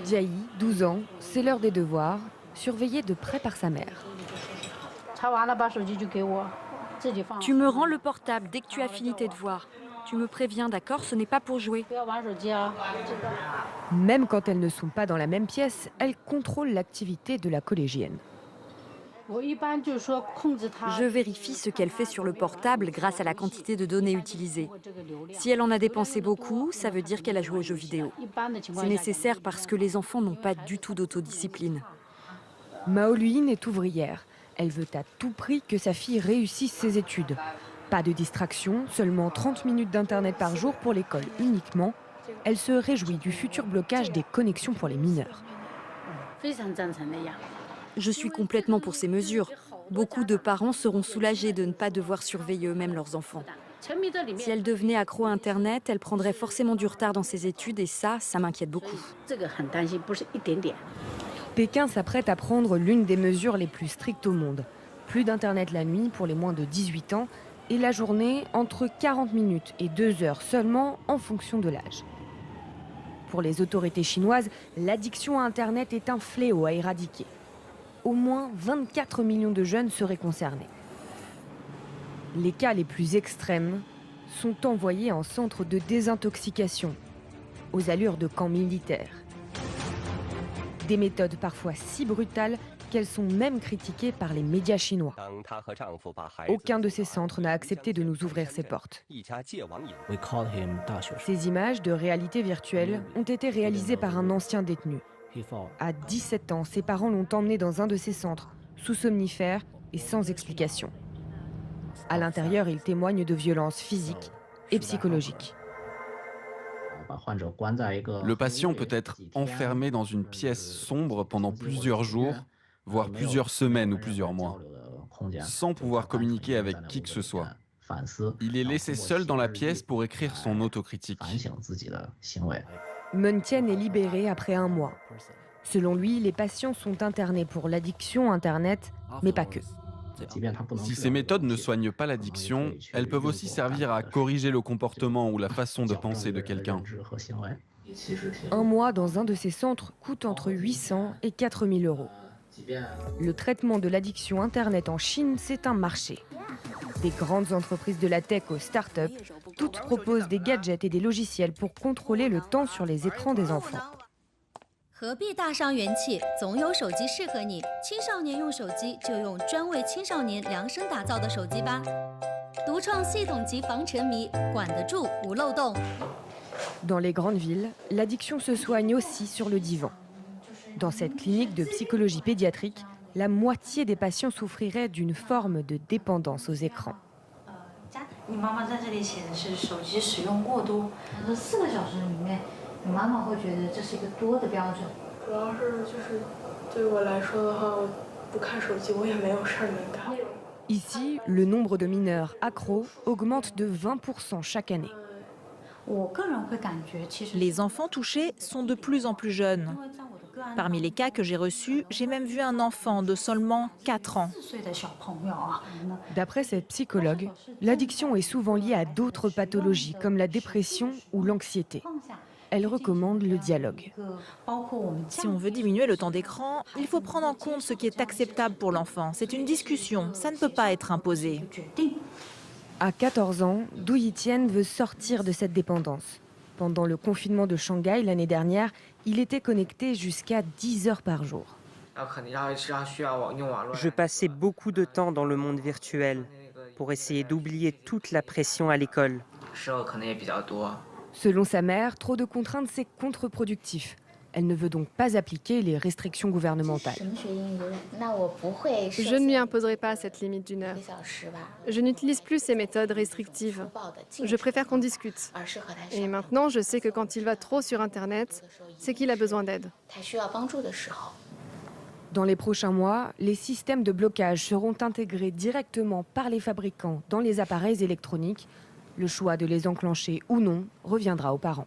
Pour Jiayi, 12 ans, c'est l'heure des devoirs, surveillée de près par sa mère. Tu me rends le portable dès que tu as fini tes devoirs. Tu me préviens, d'accord? Ce n'est pas pour jouer. Même quand elles ne sont pas dans la même pièce, elle contrôle l'activité de la collégienne. Je vérifie ce qu'elle fait sur le portable grâce à la quantité de données utilisées. Si elle en a dépensé beaucoup, ça veut dire qu'elle a joué aux jeux vidéo. C'est nécessaire parce que les enfants n'ont pas du tout d'autodiscipline. Mao Luyin est ouvrière. Elle veut à tout prix que sa fille réussisse ses études. Pas de distraction, seulement 30 minutes d'internet par jour pour l'école uniquement. Elle se réjouit du futur blocage des connexions pour les mineurs. Je suis complètement pour ces mesures. Beaucoup de parents seront soulagés de ne pas devoir surveiller eux-mêmes leurs enfants. Si elle devenait accro à Internet, elle prendrait forcément du retard dans ses études et ça m'inquiète beaucoup. Pékin s'apprête à prendre l'une des mesures les plus strictes au monde. Plus d'Internet la nuit pour les moins de 18 ans et la journée entre 40 minutes et 2 heures seulement en fonction de l'âge. Pour les autorités chinoises, l'addiction à Internet est un fléau à éradiquer. Au moins 24 millions de jeunes seraient concernés. Les cas les plus extrêmes sont envoyés en centre de désintoxication, aux allures de camps militaires. Des méthodes parfois si brutales qu'elles sont même critiquées par les médias chinois. Aucun de ces centres n'a accepté de nous ouvrir ses portes. Ces images de réalité virtuelle ont été réalisées par un ancien détenu. À 17 ans, ses parents l'ont emmené dans un de ces centres, sous somnifères et sans explication. À l'intérieur, il témoigne de violences physiques et psychologiques. Le patient peut être enfermé dans une pièce sombre pendant plusieurs jours, voire plusieurs semaines ou plusieurs mois, sans pouvoir communiquer avec qui que ce soit. Il est laissé seul dans la pièce pour écrire son autocritique. Mun Tien est libéré après 1 mois. Selon lui, les patients sont internés pour l'addiction Internet, mais pas que. Si ces méthodes ne soignent pas l'addiction, elles peuvent aussi servir à corriger le comportement ou la façon de penser de quelqu'un. 1 mois dans un de ces centres coûte entre 800 et 4000 euros. Le traitement de l'addiction Internet en Chine, c'est un marché. Des grandes entreprises de la tech aux start-up, toutes proposent des gadgets et des logiciels pour contrôler le temps sur les écrans des enfants. Dans les grandes villes, l'addiction se soigne aussi sur le divan. Dans cette clinique de psychologie pédiatrique, la moitié des patients souffriraient d'une forme de dépendance aux écrans. Ici, le nombre de mineurs accros augmente de 20% chaque année. Les enfants touchés sont de plus en plus jeunes. Parmi les cas que j'ai reçus, j'ai même vu un enfant de seulement 4 ans. D'après cette psychologue, l'addiction est souvent liée à d'autres pathologies comme la dépression ou l'anxiété. Elle recommande le dialogue. Si on veut diminuer le temps d'écran, il faut prendre en compte ce qui est acceptable pour l'enfant. C'est une discussion, ça ne peut pas être imposé. À 14 ans, Du Yitian veut sortir de cette dépendance. Pendant le confinement de Shanghai l'année dernière, il était connecté jusqu'à 10 heures par jour. Je passais beaucoup de temps dans le monde virtuel pour essayer d'oublier toute la pression à l'école. Selon sa mère, trop de contraintes, c'est contre-productif. Elle ne veut donc pas appliquer les restrictions gouvernementales. Je ne lui imposerai pas cette limite d'1 heure. Je n'utilise plus ces méthodes restrictives. Je préfère qu'on discute. Et maintenant, je sais que quand il va trop sur Internet, c'est qu'il a besoin d'aide. Dans les prochains mois, les systèmes de blocage seront intégrés directement par les fabricants dans les appareils électroniques. Le choix de les enclencher ou non reviendra aux parents.